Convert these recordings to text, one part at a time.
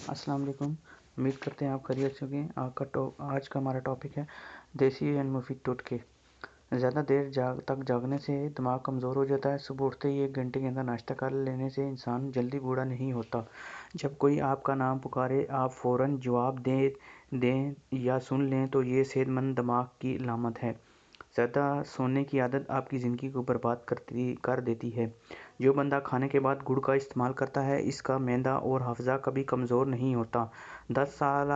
السلام علیکم۔ امید کرتے ہیں آپ خیریت سے ہوں گے۔ آج کا ہمارا ٹاپک ہے دیسی اینڈ مفید ٹوٹکے۔ زیادہ دیر تک جاگنے سے دماغ کمزور ہو جاتا ہے۔ صبح اٹھتے ہی 1 گھنٹے کے اندر ناشتہ کر لینے سے انسان جلدی بوڑھا نہیں ہوتا۔ جب کوئی آپ کا نام پکارے آپ فوراً جواب دیں یا سن لیں تو یہ صحت مند دماغ کی علامت ہے۔ زیادہ سونے کی عادت آپ کی زندگی کو برباد کر دیتی ہے۔ جو بندہ کھانے کے بعد گڑ کا استعمال کرتا ہے اس کا معدہ اور حافظہ کبھی کمزور نہیں ہوتا۔ 10 سال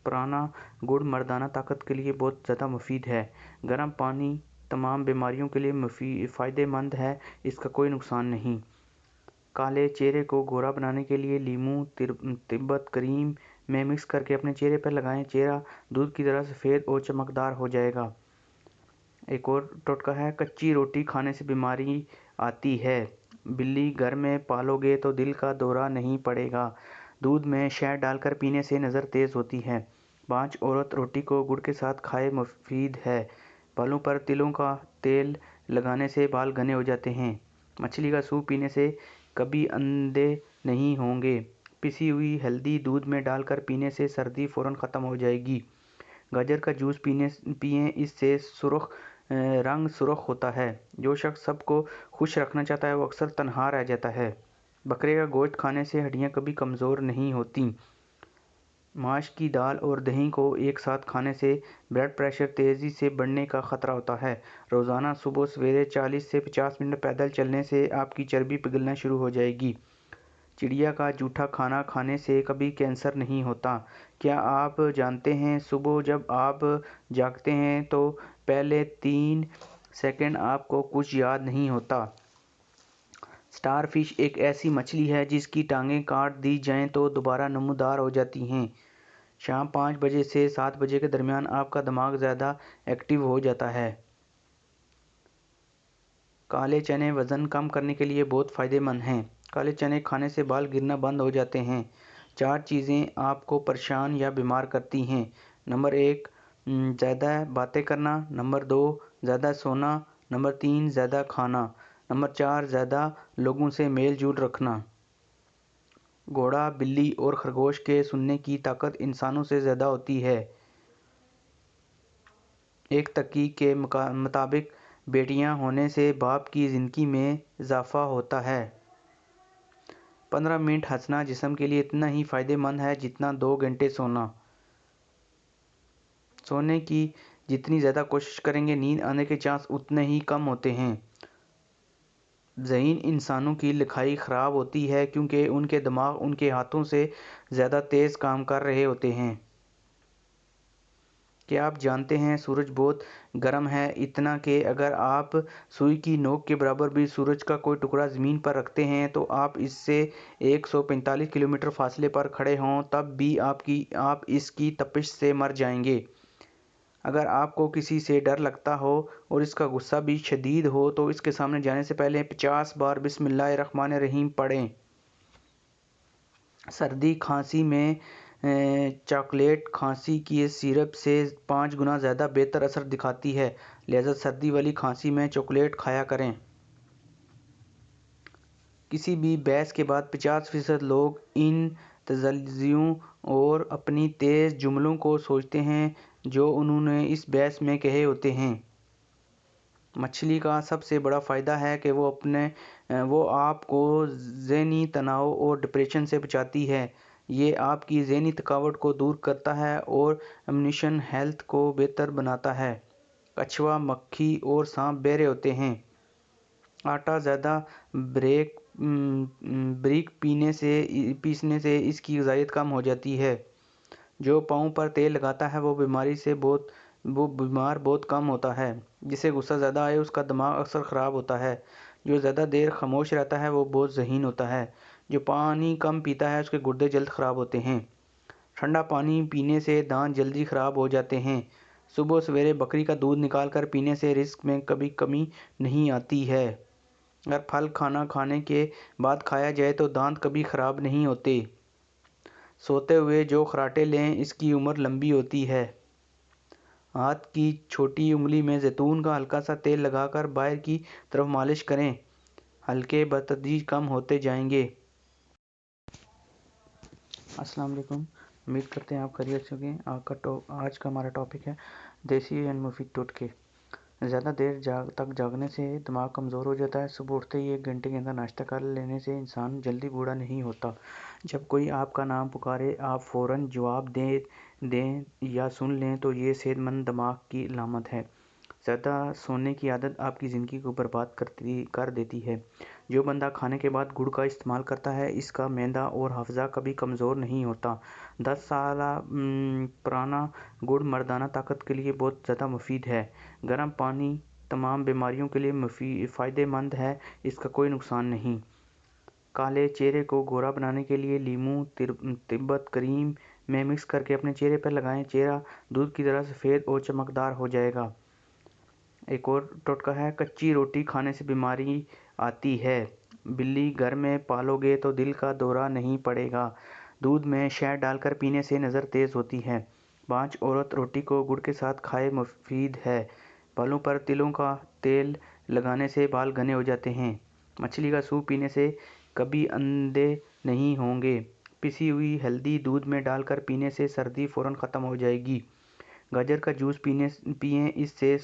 پرانا گڑ مردانہ طاقت کے لیے بہت زیادہ مفید ہے۔ گرم پانی تمام بیماریوں کے لیے فائدہ مند ہے، اس کا کوئی نقصان نہیں۔ کالے چہرے کو گورا بنانے کے لیے لیموں تبت کریم میں مکس کرکے اپنے چہرے پر لگائیں، چہرہ دودھ کی طرح سفید اور چمکدار ہو جائے گا۔ ایک اور ٹوٹکا ہے، کچی روٹی کھانے سے بیماری آتی ہے، بلی گھر میں پالو گے تو دل کا دورہ نہیں پڑے گا۔ دودھ میں شہد ڈال کر پینے سے نظر تیز ہوتی ہے۔ 5 عورت روٹی کو گڑ کے ساتھ کھائے مفید ہے۔ بالوں پر تلوں کا تیل لگانے سے بال گھنے ہو جاتے ہیں۔ مچھلی کا سوپ پینے سے کبھی اندھے نہیں ہوں گے۔ پسی ہوئی ہلدی دودھ میں ڈال کر پینے سے سردی فوراً ختم ہو جائے گی۔ گاجر کا جوس پئیں، اس سے رنگ سرخ ہوتا ہے۔ جو شخص سب کو خوش رکھنا چاہتا ہے وہ اکثر تنہا رہ جاتا ہے۔ بکرے کا گوشت کھانے سے ہڈیاں کبھی کمزور نہیں ہوتیں۔ ماش کی دال اور دہی کو ایک ساتھ کھانے سے بلڈ پریشر تیزی سے بڑھنے کا خطرہ ہوتا ہے۔ روزانہ صبح سویرے 40 سے 50 منٹ پیدل چلنے سے آپ کی چربی پگھلنا شروع ہو جائے گی۔ چڑیا کا جھوٹا کھانا کھانے سے کبھی کینسر نہیں ہوتا۔ کیا آپ جانتے ہیں صبح جب آپ جاگتے ہیں تو پہلے 3 سیکنڈ آپ کو کچھ یاد نہیں ہوتا۔ سٹار فش ایک ایسی مچھلی ہے جس کی ٹانگیں کاٹ دی جائیں تو دوبارہ نمودار ہو جاتی ہیں۔ شام 5 بجے سے 7 بجے کے درمیان آپ کا دماغ زیادہ ایکٹیو ہو جاتا ہے۔ کالے چنے وزن کم کرنے کے لیے بہت فائدہ مند ہیں۔ کالے چنے کھانے سے بال گرنا بند ہو جاتے ہیں۔ 4 چیزیں آپ کو پریشان یا بیمار کرتی ہیں۔ نمبر 1 زیادہ باتیں کرنا، نمبر 2 زیادہ سونا، نمبر 3 زیادہ کھانا، نمبر 4 زیادہ لوگوں سے میل جول رکھنا۔ گھوڑا، بلی اور خرگوش کے سننے کی طاقت انسانوں سے زیادہ ہوتی ہے۔ ایک تحقیق کے مطابق بیٹیاں ہونے سے باپ کی زندگی میں اضافہ ہوتا ہے۔ 15 منٹ ہنسنا جسم کے لیے اتنا ہی فائدہ مند ہے جتنا 2 گھنٹے سونا۔ سونے کی جتنی زیادہ کوشش کریں گے نیند آنے کے چانس اتنے ہی کم ہوتے ہیں۔ ذہین انسانوں کی لکھائی خراب ہوتی ہے کیونکہ ان کے دماغ ان کے ہاتھوں سے زیادہ تیز کام کر رہے ہوتے ہیں۔ کیا آپ جانتے ہیں سورج بہت گرم ہے، اتنا کہ اگر آپ سوئی کی نوک کے برابر بھی سورج کا کوئی ٹکڑا زمین پر رکھتے ہیں تو آپ اس سے 145 کلومیٹر فاصلے پر کھڑے ہوں تب بھی آپ اس کی تپش سے مر جائیں گے۔ اگر آپ کو کسی سے ڈر لگتا ہو اور اس کا غصہ بھی شدید ہو تو اس کے سامنے جانے سے پہلے 50 بار بسم اللہ الرحمن الرحیم پڑھیں۔ سردی کھانسی میں چاکلیٹ کھانسی کی سیرپ سے 5 گنا زیادہ بہتر اثر دکھاتی ہے، لہذا سردی والی کھانسی میں چاکلیٹ کھایا کریں۔ کسی بھی بحث کے بعد 50% لوگ ان تجزیوں اور اپنی تیز جملوں کو سوچتے ہیں جو انہوں نے اس بحث میں کہے ہوتے ہیں۔ مچھلی کا سب سے بڑا فائدہ ہے کہ وہ آپ کو ذہنی تناؤ اور ڈپریشن سے بچاتی ہے۔ یہ آپ کی ذہنی تھکاوٹ کو دور کرتا ہے اور امونیشن ہیلتھ کو بہتر بناتا ہے۔ کچھوا، مکھی اور سانپ بہرے ہوتے ہیں۔ آٹا زیادہ باریک پیسنے سے اس کی غذائیت کم ہو جاتی ہے۔ جو پاؤں پر تیل لگاتا ہے وہ بیمار بہت کم ہوتا ہے۔ جسے غصہ زیادہ آئے اس کا دماغ اکثر خراب ہوتا ہے۔ جو زیادہ دیر خاموش رہتا ہے وہ بہت ذہین ہوتا ہے۔ جو پانی کم پیتا ہے اس کے گردے جلد خراب ہوتے ہیں۔ ٹھنڈا پانی پینے سے دانت جلدی خراب ہو جاتے ہیں۔ صبح سویرے بکری کا دودھ نکال کر پینے سے رزق میں کبھی کمی نہیں آتی ہے۔ اگر پھل کھانا کھانے کے بعد کھایا جائے تو دانت کبھی خراب نہیں ہوتے۔ سوتے ہوئے جو خراٹے لیں اس کی عمر لمبی ہوتی ہے۔ ہاتھ کی چھوٹی انگلی میں زیتون کا ہلکا سا تیل لگا کر باہر کی طرف مالش کریں، حلقے بتدریج کم ہوتے جائیں گے۔ السلام علیکم، امید کرتے ہیں آپ خیریت سے ہوں گے۔ آج کا ہمارا ٹاپک ہے دیسی اینڈ مفید ٹوٹکے۔ زیادہ دیر تک جاگنے سے دماغ کمزور ہو جاتا ہے۔ صبح اٹھتے ہی 1 گھنٹے کے اندر ناشتہ کر لینے سے انسان جلدی بوڑھا نہیں ہوتا۔ جب کوئی آپ کا نام پکارے آپ فوراً جواب دیں یا سن لیں تو یہ صحت مند دماغ کی علامت ہے۔ زیادہ سونے کی عادت آپ کی زندگی کو برباد کر دیتی ہے۔ جو بندہ کھانے کے بعد گڑ کا استعمال کرتا ہے اس کا معدہ اور حافظہ کبھی کمزور نہیں ہوتا۔ 10 سالہ پرانا گڑ مردانہ طاقت کے لیے بہت زیادہ مفید ہے۔ گرم پانی تمام بیماریوں کے لیے فائدہ مند ہے، اس کا کوئی نقصان نہیں۔ کالے چہرے کو گورا بنانے کے لیے لیموں تبت کریم میں مکس کرکے اپنے چہرے پر لگائیں، چہرہ دودھ کی طرح سفید اور چمکدار ہو جائے گا۔ ایک اور ٹوٹکا ہے، کچی روٹی کھانے سے بیماری آتی ہے، بلی گھر میں پالو گے تو دل کا دورہ نہیں پڑے گا۔ دودھ میں شہد ڈال کر پینے سے نظر تیز ہوتی ہے۔ 5 عورت روٹی کو گڑ کے ساتھ کھائے مفید ہے۔ بالوں پر تلوں کا تیل لگانے سے بال گھنے ہو جاتے ہیں۔ مچھلی کا سوپ پینے سے کبھی اندھے نہیں ہوں گے۔ پسی ہوئی ہلدی دودھ میں ڈال کر پینے سے سردی فوراً ختم ہو جائے گی۔ گاجر کا جوس پئیں، اس سے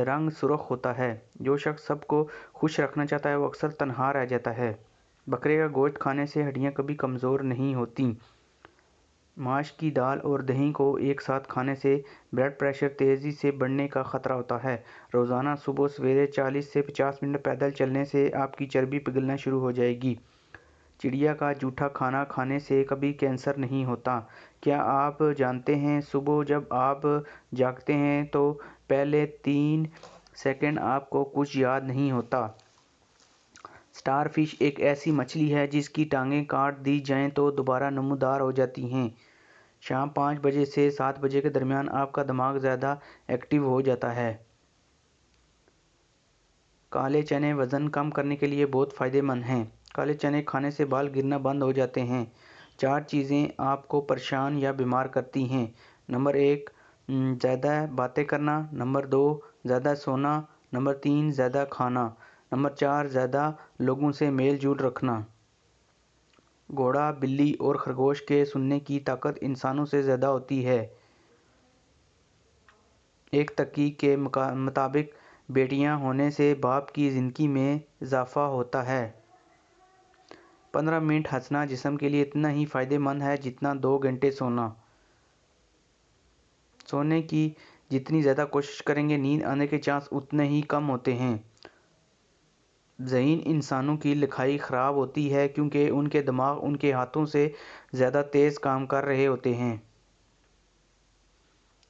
رنگ سرخ ہوتا ہے۔ جو شخص سب کو خوش رکھنا چاہتا ہے وہ اکثر تنہا رہ جاتا ہے۔ بکرے کا گوشت کھانے سے ہڈیاں کبھی کمزور نہیں ہوتیں۔ ماش کی دال اور دہی کو ایک ساتھ کھانے سے بلڈ پریشر تیزی سے بڑھنے کا خطرہ ہوتا ہے۔ روزانہ صبح سویرے 40 سے 50 منٹ پیدل چلنے سے آپ کی چربی پگھلنا شروع ہو جائے گی۔ چڑیا کا جھوٹا کھانا کھانے سے کبھی کینسر نہیں ہوتا۔ کیا آپ جانتے ہیں صبح جب آپ جاگتے ہیں تو پہلے 3 سیکنڈ آپ کو کچھ یاد نہیں ہوتا۔ سٹار فش ایک ایسی مچھلی ہے جس کی ٹانگیں کاٹ دی جائیں تو دوبارہ نمودار ہو جاتی ہیں۔ شام 5 بجے سے 7 بجے کے درمیان آپ کا دماغ زیادہ ایکٹیو ہو جاتا ہے۔ کالے چنے وزن کم کرنے کے لیے بہت فائدہ مند ہیں۔ کالے چنے کھانے سے بال گرنا بند ہو جاتے ہیں۔ 4 چیزیں آپ کو پریشان یا بیمار کرتی ہیں۔ نمبر 1 زیادہ باتیں کرنا، نمبر 2 زیادہ سونا، نمبر 3 زیادہ کھانا، نمبر 4 زیادہ لوگوں سے میل جول رکھنا۔ گھوڑا، بلی اور خرگوش کے سننے کی طاقت انسانوں سے زیادہ ہوتی ہے۔ ایک تحقیق کے مطابق بیٹیاں ہونے سے باپ کی زندگی میں اضافہ ہوتا ہے۔ 15 منٹ ہنسنا جسم کے لیے اتنا ہی فائدہ مند ہے جتنا 2 گھنٹے سونا۔ سونے کی جتنی زیادہ کوشش کریں گے نیند آنے کے چانس اتنے ہی کم ہوتے ہیں۔ ذہین انسانوں کی لکھائی خراب ہوتی ہے کیونکہ ان کے دماغ ان کے ہاتھوں سے زیادہ تیز کام کر رہے ہوتے ہیں۔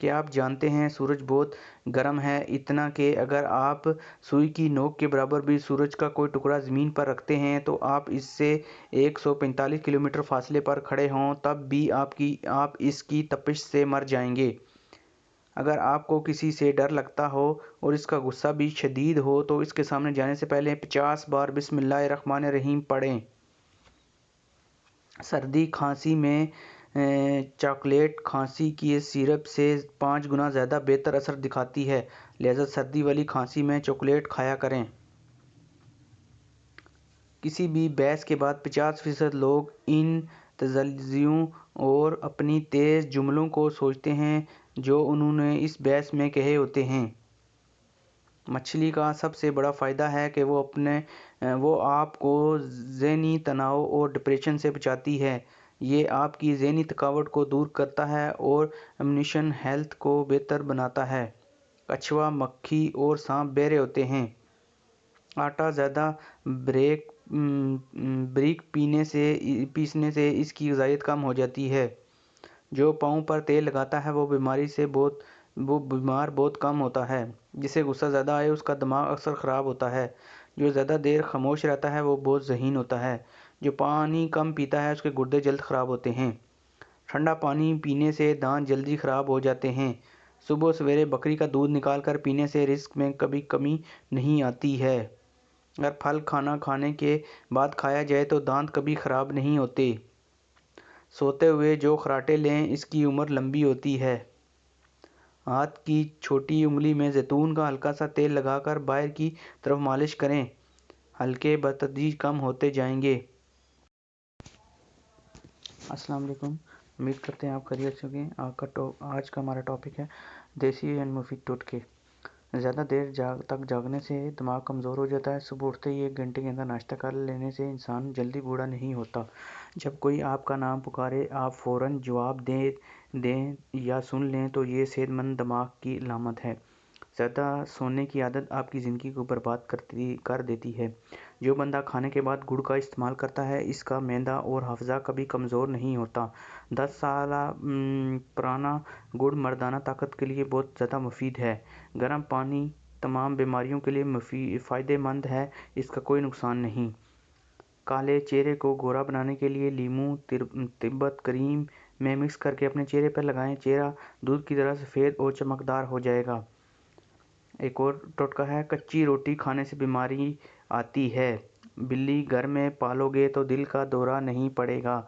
کیا آپ جانتے ہیں سورج بہت گرم ہے، اتنا کہ اگر آپ سوئی کی نوک کے برابر بھی سورج کا کوئی ٹکڑا زمین پر رکھتے ہیں تو آپ اس سے 145 کلومیٹر فاصلے پر کھڑے ہوں تب بھی آپ اس کی تپش سے مر جائیں گے۔ اگر آپ کو کسی سے ڈر لگتا ہو اور اس کا غصہ بھی شدید ہو تو اس کے سامنے جانے سے پہلے 50 بار بسم اللہ الرحمن الرحیم پڑھیں۔ سردی کھانسی میں چاکلیٹ کھانسی کی سیرپ سے 5 گنا زیادہ بہتر اثر دکھاتی ہے، لہذا سردی والی کھانسی میں چاکلیٹ کھایا کریں۔ کسی بھی بحث کے بعد 50% لوگ ان تجزیوں اور اپنی تیز جملوں کو سوچتے ہیں جو انہوں نے اس بحث میں کہے ہوتے ہیں۔ مچھلی کا سب سے بڑا فائدہ ہے کہ وہ آپ کو ذہنی تناؤ اور ڈپریشن سے بچاتی ہے۔ یہ آپ کی ذہنی تھکاوٹ کو دور کرتا ہے اور امونیشن ہیلتھ کو بہتر بناتا ہے۔ کچھوا، مکھی اور سانپ بہرے ہوتے ہیں۔ آٹا زیادہ باریک پیسنے سے اس کی غذائیت کم ہو جاتی ہے۔ جو پاؤں پر تیل لگاتا ہے وہ بیمار بہت کم ہوتا ہے۔ جسے غصہ زیادہ آئے اس کا دماغ اکثر خراب ہوتا ہے۔ جو زیادہ دیر خاموش رہتا ہے وہ بہت ذہین ہوتا ہے۔ جو پانی کم پیتا ہے اس کے گردے جلد خراب ہوتے ہیں۔ ٹھنڈا پانی پینے سے دانت جلدی خراب ہو جاتے ہیں۔ صبح سویرے بکری کا دودھ نکال کر پینے سے رزق میں کبھی کمی نہیں آتی ہے۔ اگر پھل کھانا کھانے کے بعد کھایا جائے تو دانت کبھی خراب نہیں ہوتے۔ سوتے ہوئے جو خراٹے لیں اس کی عمر لمبی ہوتی ہے۔ ہاتھ کی چھوٹی انگلی میں زیتون کا ہلکا سا تیل لگا کر باہر کی طرف مالش کریں، حلقے بتدریج کم ہوتے جائیں گے۔ السلام علیکم، امید کرتے ہیں آپ خیریت سے ہوں گے۔ آج کا ہمارا ٹاپک ہے دیسی اینڈ مفید ٹوٹکے۔ زیادہ دیر تک جاگنے سے دماغ کمزور ہو جاتا ہے۔ صبح اٹھتے ہی 1 گھنٹے کے اندر ناشتہ کر لینے سے انسان جلدی بوڑھا نہیں ہوتا۔ جب کوئی آپ کا نام پکارے آپ فوراً جواب دیں یا سن لیں تو یہ صحت مند دماغ کی علامت ہے۔ زیادہ سونے کی عادت آپ کی زندگی کو برباد کر دیتی ہے۔ جو بندہ کھانے کے بعد گڑ کا استعمال کرتا ہے اس کا معدہ اور حافظہ کبھی کمزور نہیں ہوتا۔ 10 سالہ پرانا گڑ مردانہ طاقت کے لیے بہت زیادہ مفید ہے۔ گرم پانی تمام بیماریوں کے لیے فائدہ مند ہے، اس کا کوئی نقصان نہیں۔ کالے چہرے کو گورا بنانے کے لیے لیموں تربت کریم میں مکس کرکے اپنے چہرے پر لگائیں، چہرہ دودھ کی طرح سفید اور چمکدار ہو جائے گا۔ ایک اور ٹوٹکا ہے، کچی روٹی کھانے سے بیماری آتی ہے۔ بلی گھر میں پالو گے تو دل کا دورہ نہیں پڑے گا۔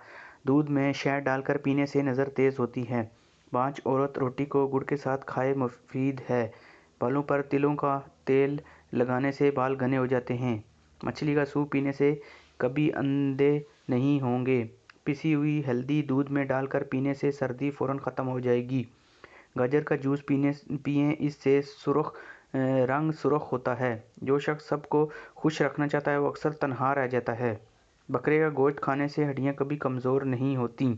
دودھ میں شہد ڈال کر پینے سے نظر تیز ہوتی ہے۔ 5 عورت روٹی کو گڑ کے ساتھ کھائے مفید ہے۔ بالوں پر تلوں کا تیل لگانے سے بال گھنے ہو جاتے ہیں۔ مچھلی کا سوپ پینے سے کبھی اندھے نہیں ہوں گے۔ پسی ہوئی ہلدی دودھ میں ڈال کر پینے سے سردی فوراً ختم ہو جائے گی۔ گاجر کا جوس پئیں، اس سے رنگ سرخ ہوتا ہے۔ جو شخص سب کو خوش رکھنا چاہتا ہے وہ اکثر تنہا رہ جاتا ہے۔ بکرے کا گوشت کھانے سے ہڈیاں کبھی کمزور نہیں ہوتیں۔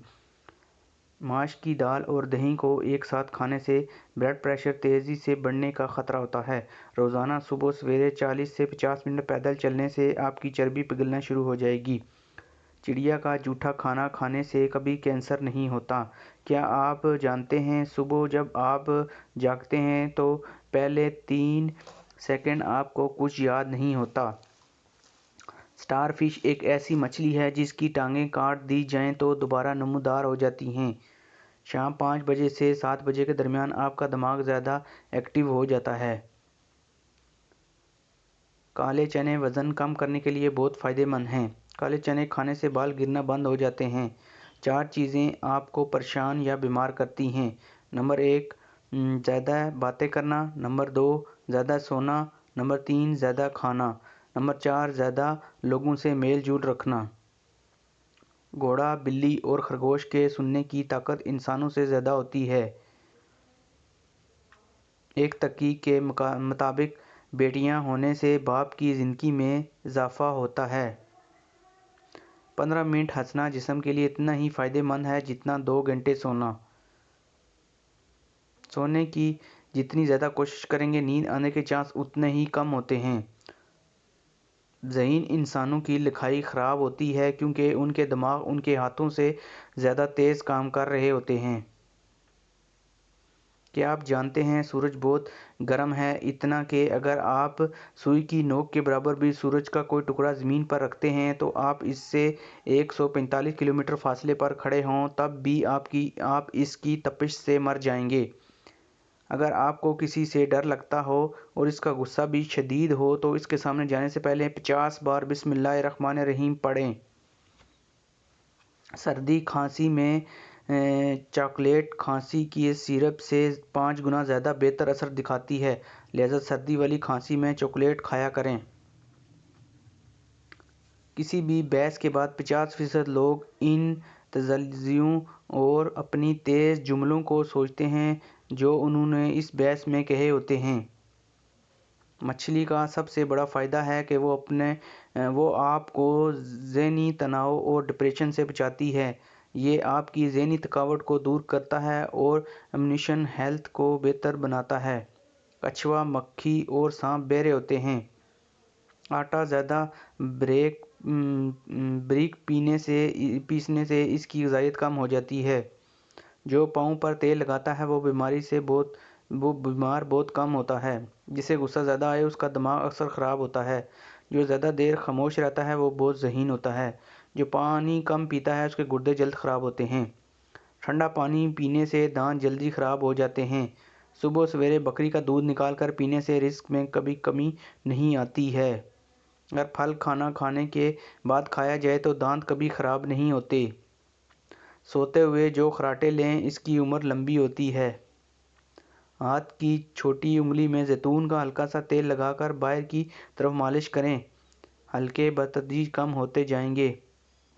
ماش کی دال اور دہی کو ایک ساتھ کھانے سے بلڈ پریشر تیزی سے بڑھنے کا خطرہ ہوتا ہے۔ روزانہ صبح سویرے 40 سے 50 منٹ پیدل چلنے سے آپ کی چربی پگھلنا شروع ہو جائے گی۔ چڑیا کا جھوٹا کھانا کھانے سے کبھی کینسر نہیں ہوتا۔ کیا آپ جانتے ہیں صبح جب آپ جاگتے ہیں تو پہلے 3 سیکنڈ آپ کو کچھ یاد نہیں ہوتا۔ سٹار فش ایک ایسی مچھلی ہے جس کی ٹانگیں کاٹ دی جائیں تو دوبارہ نمودار ہو جاتی ہیں۔ شام 5 بجے سے 7 بجے کے درمیان آپ کا دماغ زیادہ ایکٹیو ہو جاتا ہے۔ کالے چنے وزن کم کرنے کے لیے بہت فائدہ مند ہیں۔ کالے چنے کھانے سے بال گرنا بند ہو جاتے ہیں۔ 4 چیزیں آپ کو پریشان یا بیمار کرتی ہیں۔ نمبر 1 زیادہ باتیں کرنا، نمبر 2 زیادہ سونا، نمبر 3 زیادہ کھانا، نمبر 4 زیادہ لوگوں سے میل جول رکھنا۔ گھوڑا، بلی اور خرگوش کے سننے کی طاقت انسانوں سے زیادہ ہوتی ہے۔ ایک تحقیق کے مطابق بیٹیاں ہونے سے باپ کی زندگی میں اضافہ ہوتا ہے۔ 15 منٹ ہنسنا جسم کے لیے اتنا ہی فائدہ مند ہے جتنا 2 گھنٹے سونا۔ سونے کی جتنی زیادہ کوشش کریں گے نیند آنے کے چانس اتنے ہی کم ہوتے ہیں۔ ذہین انسانوں کی لکھائی خراب ہوتی ہے کیونکہ ان کے دماغ ان کے ہاتھوں سے زیادہ تیز کام کر رہے ہوتے ہیں۔ کیا آپ جانتے ہیں سورج بہت گرم ہے، اتنا کہ اگر آپ سوئی کی نوک کے برابر بھی سورج کا کوئی ٹکڑا زمین پر رکھتے ہیں تو آپ اس سے 145 کلومیٹر فاصلے پر کھڑے ہوں تب بھی آپ اس کی تپش سے مر جائیں گے۔ اگر آپ کو کسی سے ڈر لگتا ہو اور اس کا غصہ بھی شدید ہو تو اس کے سامنے جانے سے پہلے 50 بار بسم اللہ الرحمن الرحیم پڑھیں۔ سردی کھانسی میں چاکلیٹ کھانسی کی سیرپ سے 5 گنا زیادہ بہتر اثر دکھاتی ہے، لہذا سردی والی کھانسی میں چاکلیٹ کھایا کریں۔ کسی بھی بحث کے بعد 50% لوگ ان تجزیوں اور اپنی تیز جملوں کو سوچتے ہیں جو انہوں نے اس بحث میں کہے ہوتے ہیں۔ مچھلی کا سب سے بڑا فائدہ ہے کہ وہ آپ کو ذہنی تناؤ اور ڈپریشن سے بچاتی ہے۔ یہ آپ کی ذہنی تھکاوٹ کو دور کرتا ہے اور امیونی ہیلتھ کو بہتر بناتا ہے۔ کچھوا، مکھی اور سانپ بہرے ہوتے ہیں۔ آٹا زیادہ باریک پیسنے سے اس کی غذائیت کم ہو جاتی ہے۔ جو پاؤں پر تیل لگاتا ہے وہ بیمار بہت کم ہوتا ہے۔ جسے غصہ زیادہ آئے اس کا دماغ اکثر خراب ہوتا ہے۔ جو زیادہ دیر خاموش رہتا ہے وہ بہت ذہین ہوتا ہے۔ جو پانی کم پیتا ہے اس کے گردے جلد خراب ہوتے ہیں۔ ٹھنڈا پانی پینے سے دانت جلدی خراب ہو جاتے ہیں۔ صبح سویرے بکری کا دودھ نکال کر پینے سے رزق میں کبھی کمی نہیں آتی ہے۔ اگر پھل کھانا کھانے کے بعد کھایا جائے تو دانت کبھی خراب نہیں ہوتے۔ سوتے ہوئے جو خراٹے لیں اس کی عمر لمبی ہوتی ہے۔ ہاتھ کی چھوٹی انگلی میں زیتون کا ہلکا سا تیل لگا کر باہر کی طرف مالش کریں، حلقے بتدریج کم ہوتے جائیں گے۔